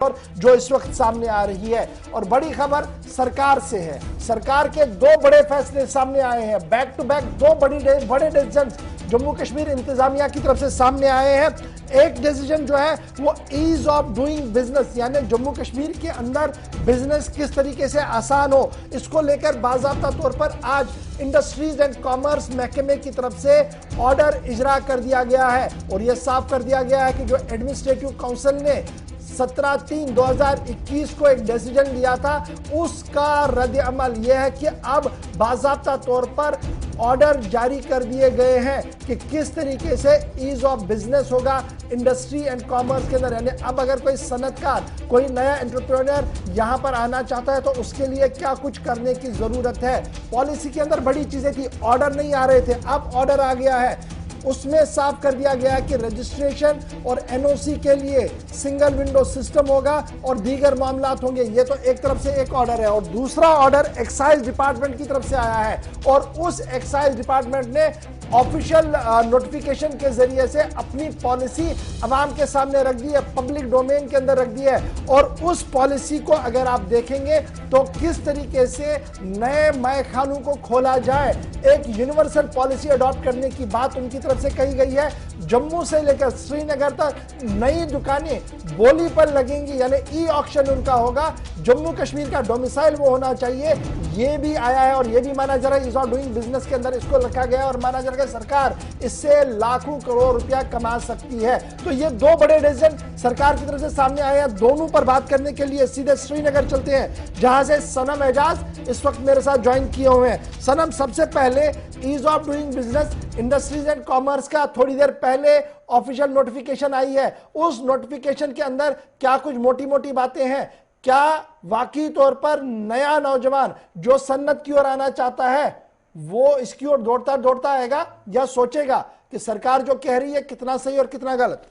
और जो इस वक्त सामने आ रही है। और बड़ी खबर सरकार से है। सरकार के दो बड़े फैसले सामने आए हैं, बैक टू बैक दो बड़े डिसीजन जम्मू कश्मीर इंतजामिया की तरफ से सामने आए हैं। एक डिसीजन जो है वो ईज ऑफ डूइंग बिजनेस, यानी जम्मू कश्मीर के अंदर बिजनेस किस तरीके से आसान हो, इसको लेकर बाज़ाब्ता तौर पर आज इंडस्ट्रीज एंड कॉमर्स महकमे की तरफ से ऑर्डर इजरा कर दिया गया है। और यह साफ कर दिया गया है कि जो एडमिनिस्ट्रेटिव काउंसिल ने 17/3/2021 को एक डिसीजन लिया था, उसका रद्द अमल यह है कि अब बाज़ाब्ता तौर पर ऑर्डर जारी कर दिए गए हैं कि किस तरीके से ईज ऑफ बिजनेस होगा इंडस्ट्री एंड कॉमर्स के अंदर। यानी अब अगर कोई सनतकार, कोई नया एंटरप्रेन्योर यहां पर आना चाहता है तो उसके लिए क्या कुछ करने की जरूरत है। पॉलिसी के अंदर बड़ी चीजें थी, ऑर्डर नहीं आ रहे थे, अब ऑर्डर आ गया है। उसमें साफ कर दिया गया कि रजिस्ट्रेशन और एनओसी के लिए सिंगल विंडो सिस्टम होगा और दीगर मामलात होंगे। ये तो एक तरफ से एक ऑर्डर है। और दूसरा ऑर्डर एक्साइज डिपार्टमेंट की तरफ से आया है और उस एक्साइज डिपार्टमेंट ने ऑफिशियल नोटिफिकेशन के जरिए से अपनी पॉलिसी अवाम के सामने रख दी है, पब्लिक डोमेन के अंदर रख दी है। और उस पॉलिसी को अगर आप देखेंगे तो किस तरीके से नए मैखानों को खोला जाए, एक यूनिवर्सल पॉलिसी अडॉप्ट करने की बात उनकी तरफ से कही गई है। जम्मू से लेकर श्रीनगर तक नई दुकानें बोली पर लगेंगी, यानी ई ऑक्शन उनका होगा। जम्मू कश्मीर का डोमिसाइल वो होना चाहिए, ये भी आया है। और ये भी माना जा रहा है इज ऑफ डूइंग बिजनेस के अंदर इसको रखा गया है और माना जा रहा है सरकार इससे लाखों करोड़ रुपया कमा सकती है। तो ये दो बड़े डिसीजन सरकार की तरफ से सामने आए हैं। दोनों पर बात करने के लिए सीधे श्रीनगर चलते हैं, जहां से सनम एजाज इस वक्त मेरे साथ ज्वाइन किए हुए हैं। सनम, सबसे पहले ease of doing business industries and commerce का थोड़ी देर पहले ऑफिशियल नोटिफिकेशन आई है। उस नोटिफिकेशन के अंदर क्या कुछ मोटी मोटी बातें हैं? क्या वाकई तौर पर नया नौजवान जो सन्नत की ओर आना चाहता है वो इसकी ओर दौड़ता दौड़ता आएगा, या सोचेगा कि सरकार जो कह रही है कितना सही और कितना गलत?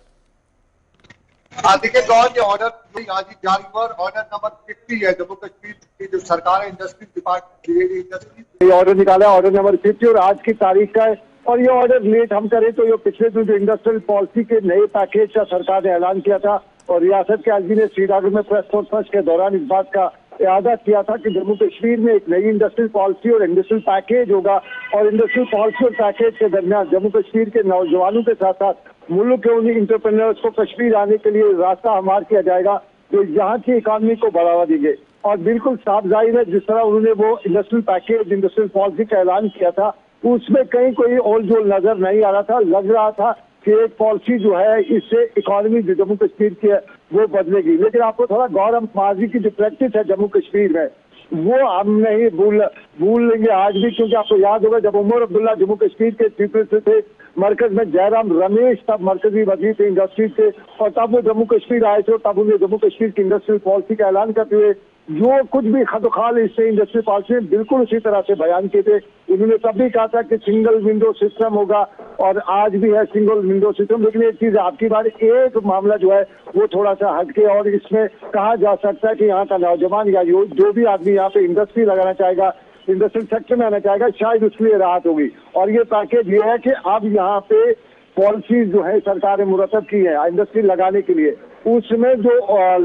देखिए गौर, ये ऑर्डर आज ही जारी हुआ, ऑर्डर नंबर 50 है। जम्मू कश्मीर की जो सरकार है, इंडस्ट्री डिपार्टमेंट ऑर्डर निकाला है, ऑर्डर नंबर 50 और आज की तारीख का है। और ये ऑर्डर लेट हम करें तो ये पिछले दिन जो इंडस्ट्रियल पॉलिसी के नए पैकेज का सरकार ने ऐलान किया था और रियासत के आईजी ने श्रीनगर में प्रेस कॉन्फ्रेंस के दौरान इस बात का इरादा किया था कि जम्मू कश्मीर में एक नई इंडस्ट्रियल पॉलिसी और इंडस्ट्रियल पैकेज होगा। और इंडस्ट्रियल पॉलिसी और पैकेज के दरमियान जम्मू कश्मीर के नौजवानों के साथ साथ मुल्क के उन्हीं इंटरप्रेन्योर्स को कश्मीर आने के लिए रास्ता हमार किया जाएगा जो यहाँ की इकॉनमी को बढ़ावा देंगे। और बिल्कुल साफ जाहिर है, जिस तरह उन्होंने वो इंडस्ट्रियल पैकेज, इंडस्ट्रियल पॉलिसी का ऐलान किया था, उसमें कहीं कोई और जो नजर नहीं आ रहा था। लग रहा था कि एक पॉलिसी जो है इससे इकोनॉमी जो जम्मू कश्मीर की है वो बदलेगी। लेकिन आपको थोड़ा गौर, हम माजी की जो प्रैक्टिस है जम्मू कश्मीर में वो हम नहीं भूल लेंगे आज भी, क्योंकि आपको याद होगा जब उमर अब्दुल्ला जम्मू कश्मीर के चीफ मिनिस्टर थे, मरकज में जयराम रमेश तब मरकजी वजीर थे इंडस्ट्री थे, और तब वो जम्मू कश्मीर आए थे और तब उन्हें जम्मू कश्मीर की इंडस्ट्रियल पॉलिसी का ऐलान करते हुए जो कुछ भी खदोखाल इससे इंडस्ट्रियल पॉलिसी में बिल्कुल उसी तरह से बयान किए थे। उन्होंने तब भी कहा था कि सिंगल विंडो सिस्टम होगा और आज भी है सिंगल विंडो सिस्टम। लेकिन एक चीज आपकी बात, एक मामला जो है वो थोड़ा सा हटके और इसमें कहा जा सकता है कि यहाँ का नौजवान या जो भी आदमी यहाँ पे इंडस्ट्री लगाना चाहेगा, इंडस्ट्रियल सेक्टर में आना चाहेगा, शायद उसके लिए राहत होगी। और ये पैकेज ये है कि अब यहाँ पे पॉलिसी जो है सरकार ने मुरतब की है इंडस्ट्री लगाने के लिए, उसमें जो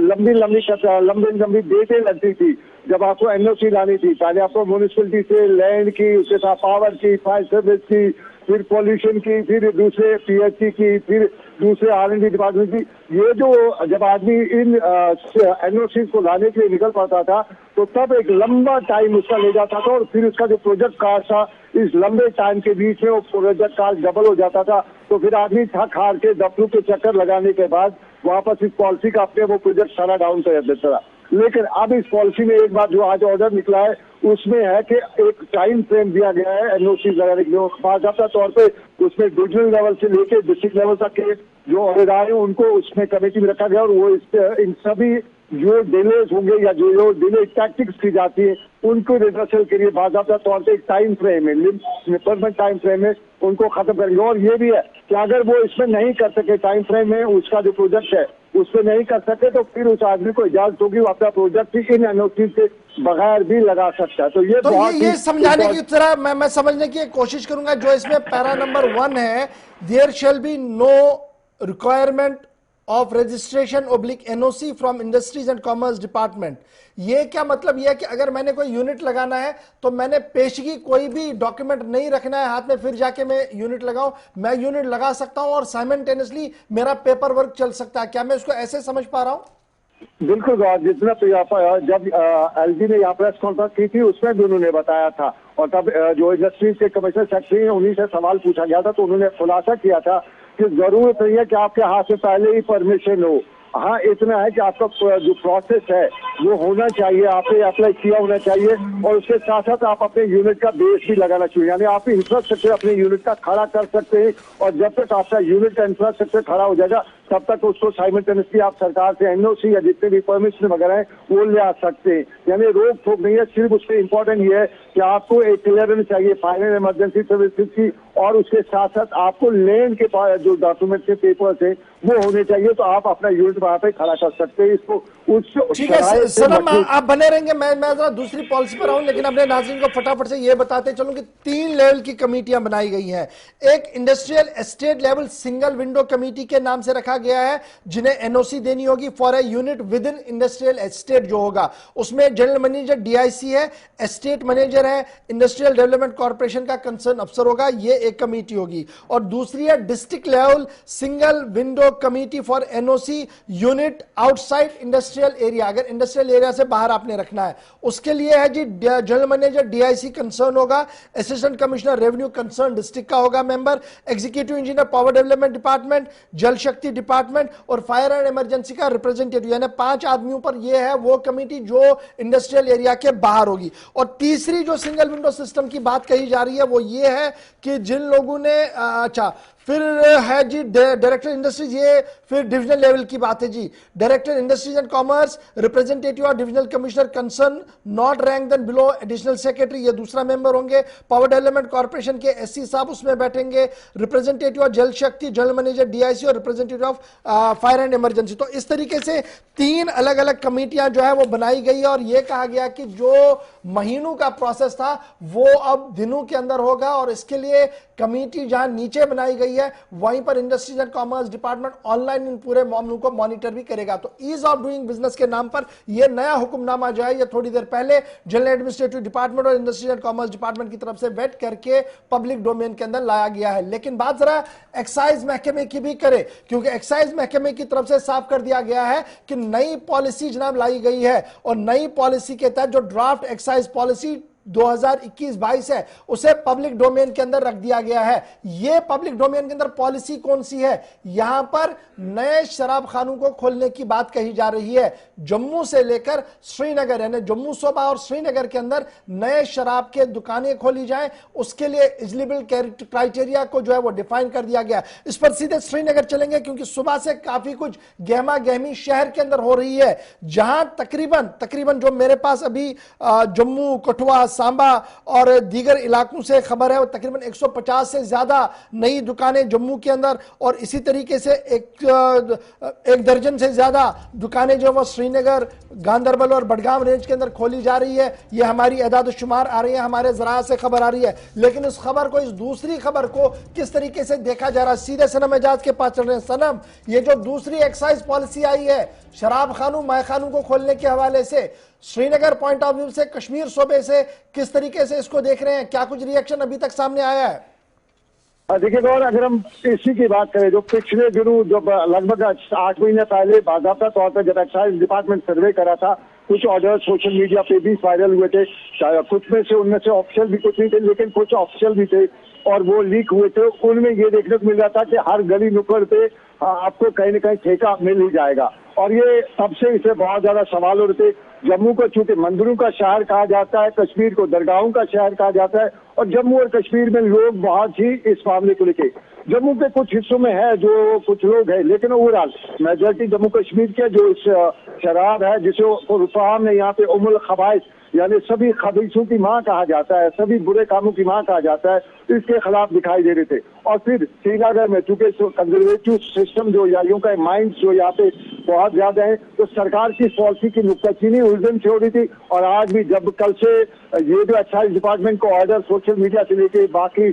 लंबी डेटें लगती थी जब आपको एनओसी लानी थी, पहले आपको म्यूनिसिपलिटी से लैंड की, उसके साथ पावर की, फायर सर्विस की, फिर पॉल्यूशन की, फिर दूसरे पीएचई की, फिर दूसरे आरएनडी डिपार्टमेंट की। ये जो जब आदमी इन एनओसी को लाने के लिए निकल पड़ता था तो तब एक लंबा टाइम उसका ले जाता था और फिर उसका जो प्रोजेक्ट कास्ट था, इस लंबे टाइम के बीच में वो प्रोजेक्ट कास्ट डबल हो जाता था। तो फिर आदमी थक हार के दफ्तरों के चक्कर लगाने के बाद वापस इस पॉलिसी का अपने वो प्रोजेक्ट सारा डाउन कर देता था। लेकिन अब इस पॉलिसी में एक बात जो आज ऑर्डर निकला है उसमें है कि एक टाइम फ्रेम दिया गया है एनओसी लगाने के लिए। बाकायदा तौर पे उसमें डिविजनल लेवल से लेके डिस्ट्रिक्ट लेवल तक के जो अहदेदार हैं उनको उसमें कमेटी में रखा गया और वो इन सभी जो डिलेज होंगे या जो डिले टैक्टिक्स की जाती है उनको रिवर्सल के लिए बाकायदा तौर पे एक टाइम फ्रेम है, परमानेंट टाइम फ्रेम है, उनको खत्म करेंगे। और ये भी है कि अगर वो इसमें नहीं कर सके टाइम फ्रेम में उसका जो प्रोजेक्ट है उस पर नहीं कर सके तो फिर उस आदमी को इजाजत होगी वो अपना प्रोजेक्ट इन एनओसी से बगैर भी लगा सकता है। तो ये बहुत ये समझाने की तरह मैं समझने की कोशिश करूंगा। जो इसमें पैरा नंबर 1 है, there shall be no requirement of registration oblique NOC from industries and commerce department. ये क्या मतलब ये है कि अगर मैंने कोई यूनिट लगाना है तो मैंने पेशगी कोई भी डॉक्यूमेंट नहीं रखना है हाथ में, फिर जाके मैं यूनिट लगाऊं, मैं यूनिट लगा सकता हूं और साइमल्टेनियसली मेरा पेपर वर्क चल सकता है। क्या मैं इसको ऐसे समझ पा रहा हूं? बिल्कुल, जितना जब एलजी ने यहाँ प्रेस कॉन्फ्रेंस की थी उसमें भी उन्होंने बताया था, और तब जो इंडस्ट्रीज के कमिश्नर सेक्रेटरी हैं उन्हीं से सवाल पूछा गया था, तो उन्होंने खुलासा किया था कि जरूरत नहीं है कि आपके हाथ से पहले ही परमिशन हो। हाँ, इतना है कि आपका जो प्रोसेस है वो होना चाहिए, आपने अप्लाई किया होना चाहिए, और उसके साथ साथ आप अपने यूनिट का बेस भी लगाना चाहिए, यानी आप इंफ्रास्ट्रक्चर अपने यूनिट का खड़ा कर सकते हैं, और जब तक आपका यूनिट का इंफ्रास्ट्रक्चर खड़ा हो जाएगा तब तक उसको साइमल्टेनियसली आप सरकार से एनओसी या जितने भी परमिशन वगैरह है वो ले आ सकते हैं। यानी रोक टोक नहीं है, सिर्फ उसमें इंपॉर्टेंट ये है कि आपको एक क्लियरेंस चाहिए फाइनल इमरजेंसी सर्विसेज की, और उसके साथ साथ आपको लैंड के पास जो डॉक्यूमेंट के पेपर्स है वो होने चाहिए, तो आप अपना यूनिट वहां पे खड़ा कर सकते हैं। इसको ठीक है सनम, आप बने रहेंगे, मैं जरा दूसरी पॉलिसी पर आऊं, लेकिन अपने नाज़रीन को फटाफट से ये बताते चलूं कि 3 लेवल की कमेटियां बनाई गई हैं। एक industrial estate level single window committee के नाम से रखा गया है, जिन्हें एनओसी देनी होगी for a unit with in industrial estate जो होगा, उसमें जनरल मैनेजर डीआईसी है, एस्टेट मैनेजर है, इंडस्ट्रियल डेवलपमेंट कॉर्पोरेशन का कंसर्न अफसर होगा, ये एक कमेटी होगी। और दूसरी है district level single window committee for NOC unit outside industrial area, अगर इंडस्ट्रियल एरिया से बाहर आपने रखना है उसके लिए है जी जनरल मैनेजर डीआईसी कंसर्न होगा, assistant commissioner revenue concern district का होगा member, executive engineer power development department, जल शक्ति डिपार्टमेंट और फायर एंड इमरजेंसी का रिप्रेजेंटेटिव, यानी 5 आदमियों पर यह है वो कमेटी जो इंडस्ट्रियल एरिया के बाहर होगी। और तीसरी जो सिंगल विंडो सिस्टम की बात कही जा रही है वो ये है कि जिन लोगों ने फिर है जी डायरेक्टर इंडस्ट्रीज, ये फिर डिविजनल लेवल की बात है जी, director industries and commerce, representative और divisional commissioner concern not rank than below additional secretary, ये दूसरा मेंबर होंगे। पावर डेवलपमेंट कॉर्पोरेशन के एससी साहब उसमें बैठेंगे, रिप्रेजेंटेटिव और Jal Shakti, general manager DIC और representative of fire and emergency. तो इस तरीके से 3 अलग अलग कमेटियां जो है वो बनाई गई है, और यह कहा गया कि जो महीनों का प्रोसेस था वो अब दिनों के अंदर होगा, और इसके लिए कमेटी जहां नीचे बनाई गई है वहीं पर industries and commerce department online in पूरे मामलों को मॉनिटर भी करेगा। तो ईज ऑफ डूइंग बिजनेस के नाम पर यह नया हुक्मनामा जो है ये थोड़ी देर पहले जनरल एडमिनिस्ट्रेटिव डिपार्टमेंट और इंडस्ट्रीज एंड कॉमर्स डिपार्टमेंट की तरफ से वेट करके पब्लिक डोमेन के अंदर लाया गया है। लेकिन बात जरा एक्साइज महकमे की भी करे, क्योंकि एक्साइज महकमे की तरफ से साफ कर दिया गया है कि नई पॉलिसी जनाब लाई गई है, और नई पॉलिसी के तहत जो ड्राफ्ट एक्साइज पॉलिसी 2021-22 है उसे पब्लिक डोमेन के अंदर रख दिया गया है। यह पब्लिक डोमेन के अंदर पॉलिसी कौन सी है? यहां पर नए शराब खानों को खोलने की बात कही जा रही है। जम्मू से लेकर श्रीनगर, यानी जम्मू सूबा और श्रीनगर के अंदर नए शराब के दुकानें खोली जाएं, उसके लिए एलिजिबल क्राइटेरिया को जो है वो डिफाइन कर दिया गया। इस पर सीधे श्रीनगर चलेंगे, क्योंकि सुबह से काफी कुछ गहमा गहमी शहर के अंदर हो रही है, जहां तकरीबन जो मेरे पास अभी जम्मू, कठुआ, सांबा और दीगर इलाकों से खबर है, वो तकरीबन 150 से ज्यादा नई दुकानें जम्मू के अंदर, और इसी तरीके से एक दर्जन से ज्यादा दुकानें जो वो श्रीनगर, गांधरबल और बडगाम रेंज के अंदर खोली जा रही है। ये हमारी एदाद शुमार आ रही है, हमारे जरा से खबर आ रही है। लेकिन इस खबर को, इस दूसरी खबर को किस तरीके से देखा जा रहा है? सीधे सनम एजाज के पास चल रहे हैं। सनम, ये जो दूसरी एक्साइज पॉलिसी आई है शराब खानों, मैखानों को खोलने के हवाले से, श्रीनगर पॉइंट ऑफ व्यू से, कश्मीर सूबे से किस तरीके से इसको देख रहे हैं? क्या कुछ रिएक्शन अभी तक सामने आया है? देखिए गौर, अगर हम इसी की बात करें, जो पिछले दिनों जब लगभग 8 महीने पहले बाकायदा तौर पर जब एक्साइज डिपार्टमेंट सर्वे करा था, कुछ ऑर्डर सोशल मीडिया पे भी वायरल हुए थे, कुछ में से उनमें से ऑफिशियल भी कुछ नहीं थे, लेकिन कुछ ऑफिशियल भी थे और वो लीक हुए थे। उनमें ये देखने को मिल रहा था कि हर गली नुक्कड़ पे आपको कहीं न कहीं ठेका मिल ही जाएगा, और ये तब से इसे बहुत ज्यादा सवाल हो रहे थे। जम्मू को चूंकि मंदिरों का शहर कहा जाता है, कश्मीर को दरगाहों का शहर कहा जाता है, और जम्मू और कश्मीर में लोग बहुत ही इस मामले को लेके, जम्मू के कुछ हिस्सों में है जो कुछ लोग हैं, लेकिन ओवरऑल मेजॉरिटी जम्मू कश्मीर के जो इस शराब है जिसे रुफाम ने यहाँ पे उमुल खबाइस, यानी सभी खबीसों की मां कहा जाता है, सभी बुरे कामों की मां कहा जाता है, इसके खिलाफ दिखाई दे रहे थे। और फिर श्रीनगर में चूंकि कंजर्वेटिव सिस्टम जो यारियों का माइंड जो यहाँ पे बहुत ज्यादा है, तो सरकार की पॉलिसी की नुक्ताचीनी उस दिन से हो रही थी। और आज भी जब कल से ये जो एक्साइज डिपार्टमेंट को ऑर्डर सोशल मीडिया से लेके बाकी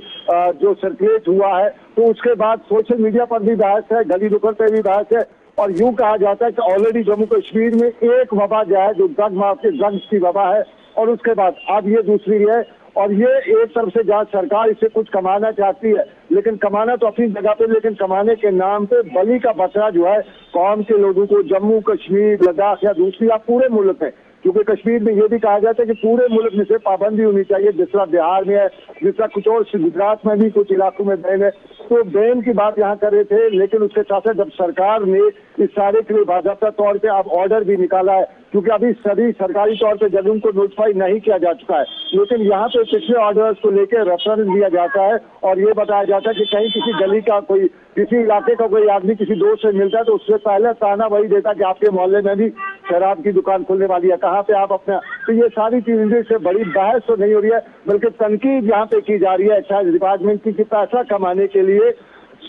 जो सर्कुलेट हुआ है, तो उसके बाद सोशल मीडिया पर भी बहस है, गली नुक्कड़ पर भी बहस है, और यूं कहा जाता है कि ऑलरेडी जम्मू कश्मीर में एक वबा जो है, जो ड्रग्स की वबा है, और उसके बाद अब ये दूसरी है। और ये एक तरफ से जहाँ सरकार इससे कुछ कमाना चाहती है, लेकिन कमाना तो अपनी जगह पे, लेकिन कमाने के नाम पे बलि का बकरा जो है कौम के लोगों को जम्मू कश्मीर, लद्दाख या दूसरी या पूरे मुल्क में, क्योंकि कश्मीर में ये भी कहा जाता है कि पूरे मुल्क में से पाबंदी होनी चाहिए, जिस तरह बिहार में है, जिस तरह कुछ और गुजरात में भी कुछ इलाकों में बैन है, तो बैन की बात यहाँ कर रहे थे। लेकिन उसके साथ साथ जब सरकार ने इस सारे के लिए बाकायदा तौर पे अब ऑर्डर भी निकाला है, क्योंकि अभी सभी सरकारी तौर पे जगहों को नोटिफाई नहीं किया जा चुका है, लेकिन यहाँ पे पिछले ऑर्डर्स को लेकर रेफरेंस दिया जाता है और ये बताया जाता है कि कहीं किसी गली का कोई, किसी इलाके का कोई आदमी किसी दोस्त से मिलता है तो उससे पहले ताना वही देता कि आपके मोहल्ले में भी शराब की दुकान खुलने वाली है, कहाँ पे आप अपना। तो ये सारी चीजें से बड़ी बहस तो नहीं हो रही है, बल्कि तनकीद यहाँ पे की जा रही है एक्साइज डिपार्टमेंट की कि पैसा कमाने के लिए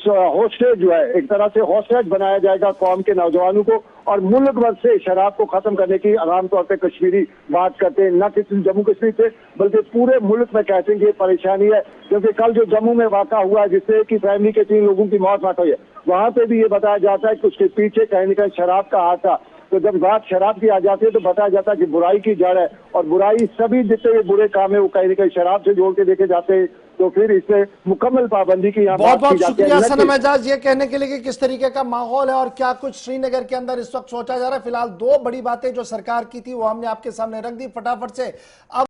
हॉस्टेज जो है, एक तरह से हॉस्टेज बनाया जाएगा कौम के नौजवानों को, और मुल्क भर से शराब को खत्म करने की आम तौर पे कश्मीरी बात करते हैं, न कि जम्मू कश्मीर से बल्कि पूरे मुल्क में कहते हैं कि ये परेशानी है। क्योंकि कल जो जम्मू में वाक़ा हुआ जिससे कि फैमिली के 3 लोगों की मौत हुई है, वहाँ पे भी ये बताया जाता है कि उसके पीछे कहीं न कहीं शराब का हाथ था। तो जब बात शराब की आ जाती है तो बताया जाता है कि बुराई की जड़ है, और बुराई सभी जितने भी बुरे काम है वो कहीं न कहीं शराब से जोड़ के देखे जाते हैं, तो फिर इससे मुकम्मल पाबंदी की यहाँ बहुत बहुत बात की जाती है। शुक्रिया सनम एजाज ये कहने के लिए कि किस तरीके का माहौल है और क्या कुछ श्रीनगर के अंदर इस वक्त सोचा जा रहा है। फिलहाल 2 बड़ी बातें जो सरकार की थी वो हमने आपके सामने रख दी फटाफट से। अब